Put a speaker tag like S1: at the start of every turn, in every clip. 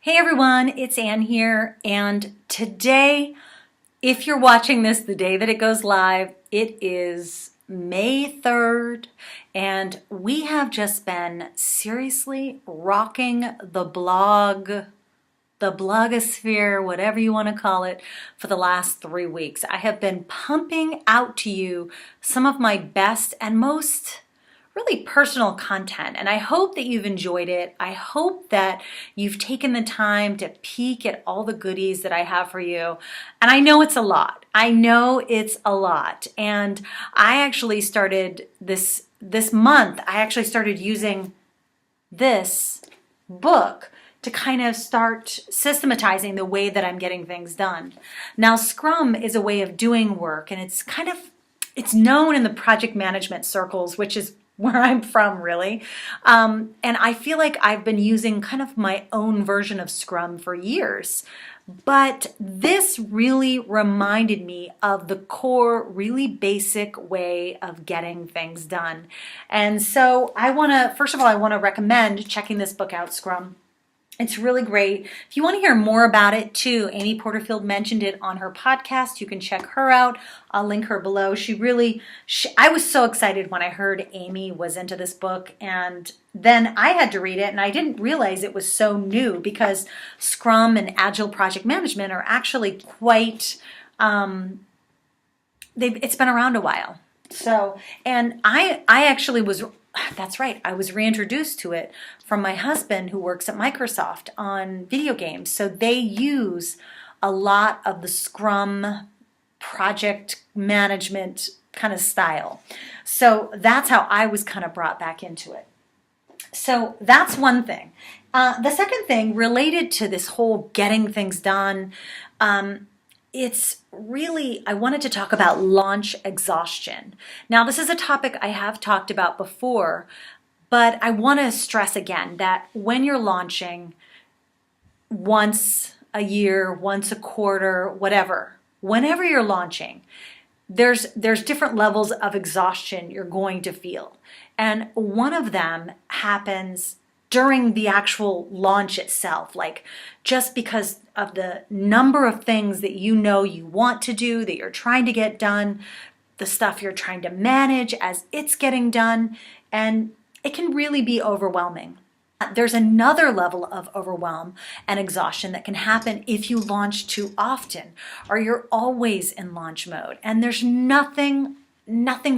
S1: Hey everyone, it's Ann here, and today, if you're watching this the day that it goes live, it is May 3rd, and we have just been seriously rocking the blogosphere, whatever you want to call it, for the last 3 weeks. I have been pumping out to you some of my best and most really personal content, and I hope that you've enjoyed it. I hope that you've taken the time to peek at all the goodies that I have for you. And I know it's a lot. And I actually started this month, I actually started using this book to kind of start systematizing the way that I'm getting things done. Now, Scrum is a way of doing work, and it's known in the project management circles, which is where I'm from, really. And I feel like I've been using kind of my own version of Scrum for years. But this really reminded me of the core, really basic way of getting things done. And so first of all, I want to recommend checking this book out, Scrum. It's really great. If you want to hear more about it too, Amy Porterfield mentioned it on her podcast. You can check her out. I'll link her below. I was so excited when I heard Amy was into this book, and then I had to read it, and I didn't realize it was so new because Scrum and Agile project management are actually quite, it's been around a while. So, and I actually was, that's right, I was reintroduced to it from my husband who works at Microsoft on video games. So they use a lot of the Scrum project management kind of style. So that's how I was kind of brought back into it. So that's one thing. The second thing related to this whole getting things done, I wanted to talk about launch exhaustion. Now, this is a topic I have talked about before, but I want to stress again that when you're launching once a year, once a quarter, whatever, whenever you're launching, there's different levels of exhaustion you're going to feel. And one of them happens during the actual launch itself, like just because of the number of things that you know you want to do, that you're trying to get done, the stuff you're trying to manage as it's getting done, and it can really be overwhelming. There's another level of overwhelm and exhaustion that can happen if you launch too often or you're always in launch mode, and there's nothing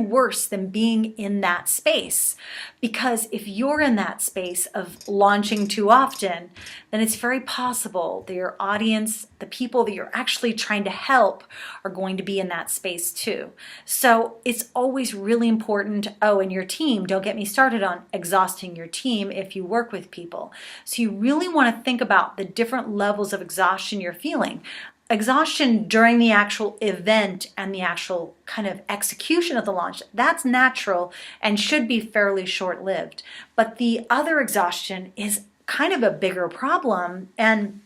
S1: worse than being in that space, because if you're in that space of launching too often, then it's very possible that your audience, the people that you're actually trying to help, are going to be in that space too. So it's always really important. Oh, and your team, don't get me started on exhausting your team if you work with people. So you really want to think about the different levels of exhaustion you're feeling. Exhaustion during the actual event and the actual kind of execution of the launch, that's natural and should be fairly short-lived. But the other exhaustion is kind of a bigger problem, and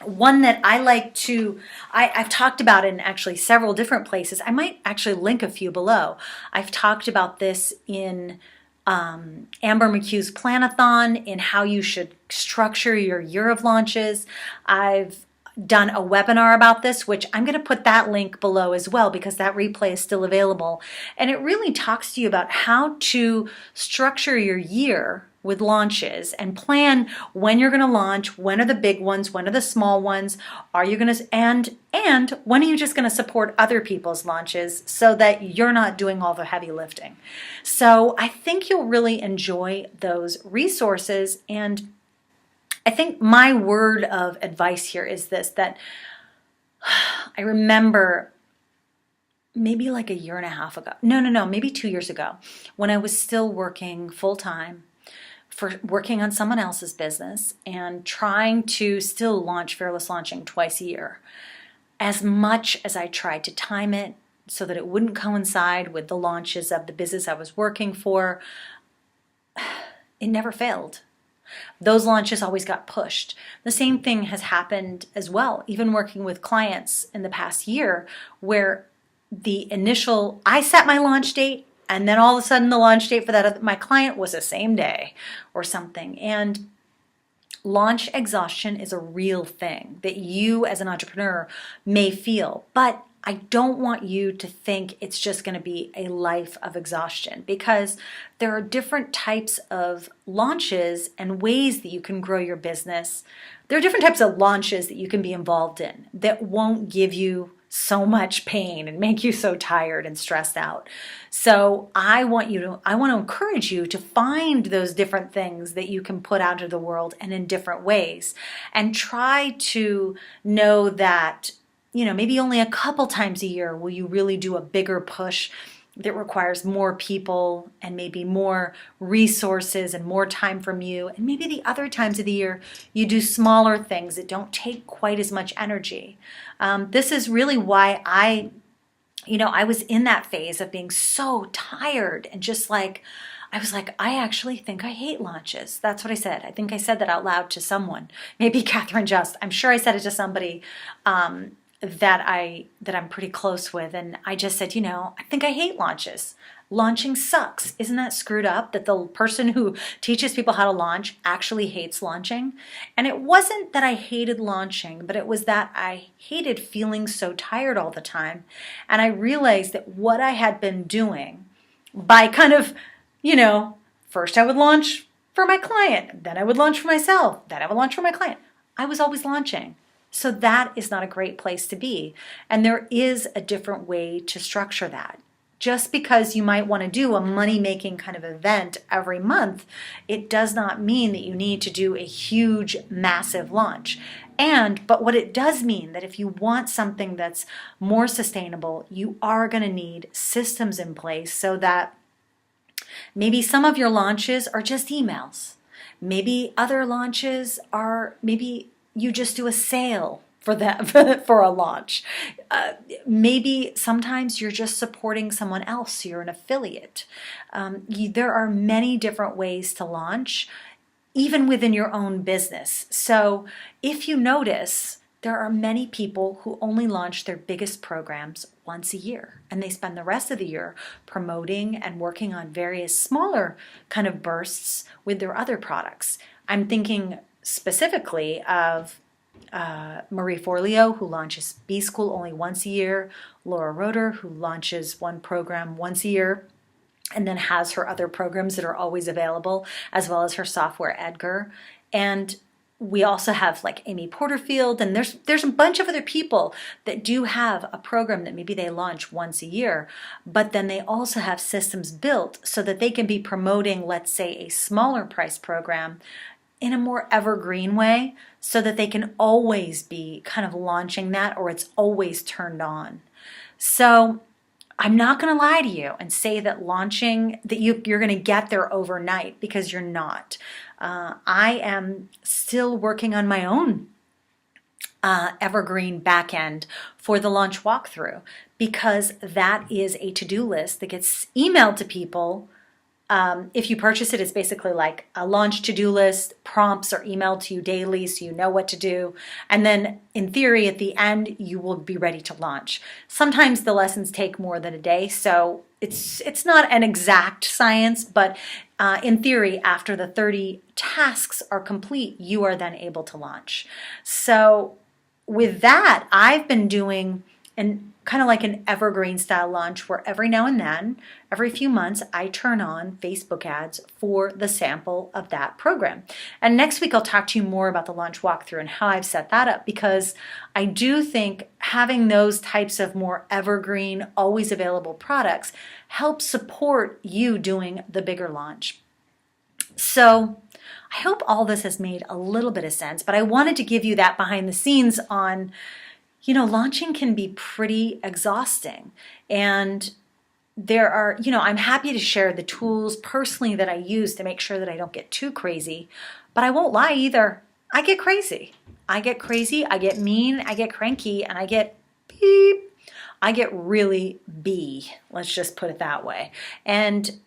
S1: one that I've talked about in actually several different places. I might actually link a few below. I've talked about this in Amber McHugh's Planathon, in how you should structure your year of launches. I've done a webinar about this, which I'm going to put that link below as well, because that replay is still available. And it really talks to you about how to structure your year with launches and plan when you're going to launch, when are the big ones, when are the small ones, are you going to, and when are you just going to support other people's launches so that you're not doing all the heavy lifting. So I think you'll really enjoy those resources. And I think my word of advice here is this, that I remember maybe like a year and a half ago, maybe 2 years ago, when I was still working full-time, working on someone else's business and trying to still launch Fearless Launching twice a year. As much as I tried to time it so that it wouldn't coincide with the launches of the business I was working for, it never failed. Those launches always got pushed. The same thing has happened as well, even working with clients in the past year, where I set my launch date, and then all of a sudden the launch date for my client was the same day or something. And launch exhaustion is a real thing that you as an entrepreneur may feel, but I don't want you to think it's just going to be a life of exhaustion, because there are different types of launches and ways that you can grow your business. There are different types of launches that you can be involved in that won't give you so much pain and make you so tired and stressed out. So I want to encourage you to find those different things that you can put out into the world and in different ways, and try to know that, maybe only a couple times a year will you really do a bigger push that requires more people and maybe more resources and more time from you. And maybe the other times of the year, you do smaller things that don't take quite as much energy. This is really why I was in that phase of being so tired and just like, I was like, I actually think I hate launches. That's what I said. I think I said that out loud to someone, maybe Catherine Just. I'm sure I said it to somebody that I'm pretty close with, and I just said, I think I hate launches. Launching sucks. Isn't that screwed up that the person who teaches people how to launch actually hates launching? And it wasn't that I hated launching, but it was that I hated feeling so tired all the time. And I realized that what I had been doing by kind of, first I would launch for my client, then I would launch for myself, then I would launch for my client. I was always launching. So that is not a great place to be. And there is a different way to structure that. Just because you might want to do a money-making kind of event every month, it does not mean that you need to do a huge, massive launch. But what it does mean that if you want something that's more sustainable, you are going to need systems in place so that maybe some of your launches are just emails. Maybe other launches are maybe you just do a sale for that for a launch. Maybe sometimes you're just supporting someone else, so you're an affiliate. There are many different ways to launch, even within your own business. So if you notice, there are many people who only launch their biggest programs once a year, and they spend the rest of the year promoting and working on various smaller kind of bursts with their other products. I'm thinking specifically of Marie Forleo, who launches B School only once a year, Laura Roeder, who launches one program once a year, and then has her other programs that are always available, as well as her software Edgar. And we also have like Amy Porterfield, and there's a bunch of other people that do have a program that maybe they launch once a year, but then they also have systems built so that they can be promoting, let's say, a smaller price program in a more evergreen way, so that they can always be kind of launching that, or it's always turned on. So I'm not going to lie to you and say that launching, that you're going to get there overnight, because you're not. I am still working on my own evergreen backend for the launch walkthrough, because that is a to-do list that gets emailed to people. If you purchase it, it's basically like a launch to-do list. Prompts are emailed to you daily so you know what to do. And then in theory, at the end, you will be ready to launch. Sometimes the lessons take more than a day, so it's not an exact science, but in theory, after the 30 tasks are complete, you are then able to launch. So with that, I've been doing kind of like an evergreen style launch, where every now and then, every few months, I turn on Facebook ads for the sample of that program. And next week, I'll talk to you more about the launch walkthrough and how I've set that up, because I do think having those types of more evergreen, always available products helps support you doing the bigger launch. So I hope all this has made a little bit of sense, but I wanted to give you that behind the scenes on, launching can be pretty exhausting. And there are, I'm happy to share the tools personally that I use to make sure that I don't get too crazy. But I won't lie either. I get crazy. I get mean, I get cranky, and I get beep. I get really B. Let's just put it that way. And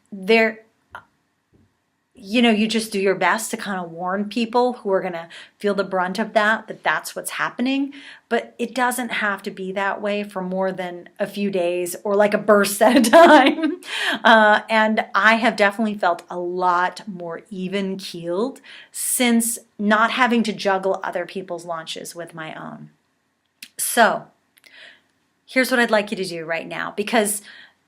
S1: you just do your best to kind of warn people who are going to feel the brunt of that that's what's happening. But it doesn't have to be that way for more than a few days or like a burst at a time. And I have definitely felt a lot more even keeled since not having to juggle other people's launches with my own. So here's what I'd like you to do right now, because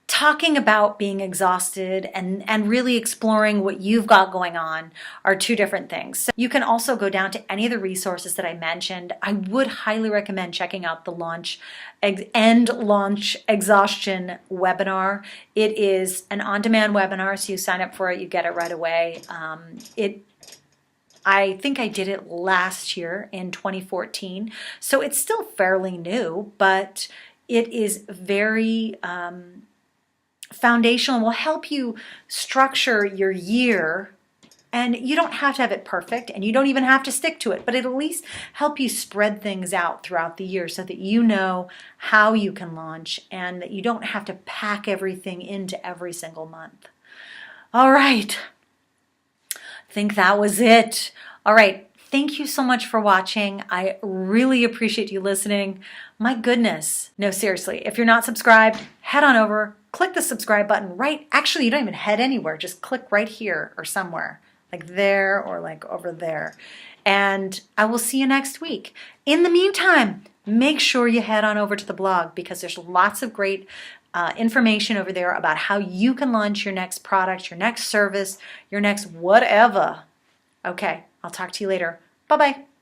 S1: talking about being exhausted and really exploring what you've got going on are two different things. So you can also go down to any of the resources that I mentioned. I would highly recommend checking out the launch exhaustion webinar. It is an on-demand webinar, so you sign up for it, you get it right away. I think I did it last year in 2014, so it's still fairly new, but it is very foundational and will help you structure your year. And you don't have to have it perfect, and you don't even have to stick to it, but it'll at least help you spread things out throughout the year so that you know how you can launch and that you don't have to pack everything into every single month. All right. I think that was it. All right. Thank you so much for watching. I really appreciate you listening. My goodness. No, seriously, if you're not subscribed, head on over, click the subscribe button right. Actually, you don't even head anywhere. Just click right here or somewhere, like there or like over there. And I will see you next week. In the meantime, make sure you head on over to the blog, because there's lots of great information over there about how you can launch your next product, your next service, your next whatever. Okay, I'll talk to you later. Bye-bye.